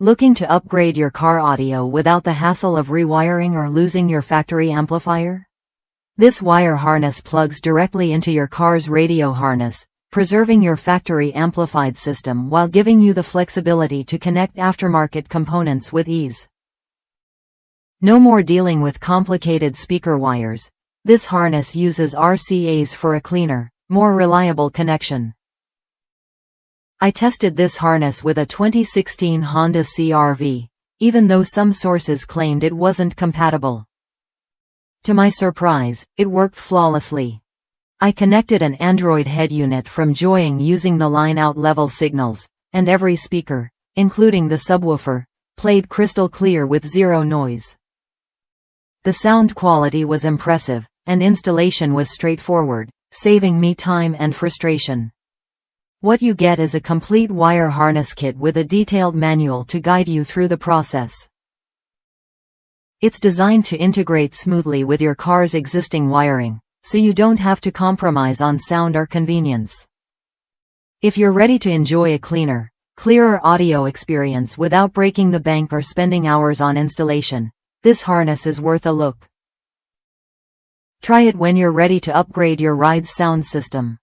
Looking to upgrade your car audio without the hassle of rewiring or losing your factory amplifier? This wire harness plugs directly into your car's radio harness, preserving your factory amplified system while giving you the flexibility to connect aftermarket components with ease. No more dealing with complicated speaker wires. This harness uses RCAs for a cleaner, more reliable connection. I tested this harness with a 2016 Honda CRV, even though some sources claimed it wasn't compatible. To my surprise, it worked flawlessly. I connected an Android head unit from Joying using the line-out level signals, and every speaker, including the subwoofer, played crystal clear with zero noise. The sound quality was impressive, and installation was straightforward, saving me time and frustration. What you get is a complete wire harness kit with a detailed manual to guide you through the process. It's designed to integrate smoothly with your car's existing wiring, so you don't have to compromise on sound or convenience. If you're ready to enjoy a cleaner, clearer audio experience without breaking the bank or spending hours on installation, this harness is worth a look. Try it when you're ready to upgrade your ride's sound system.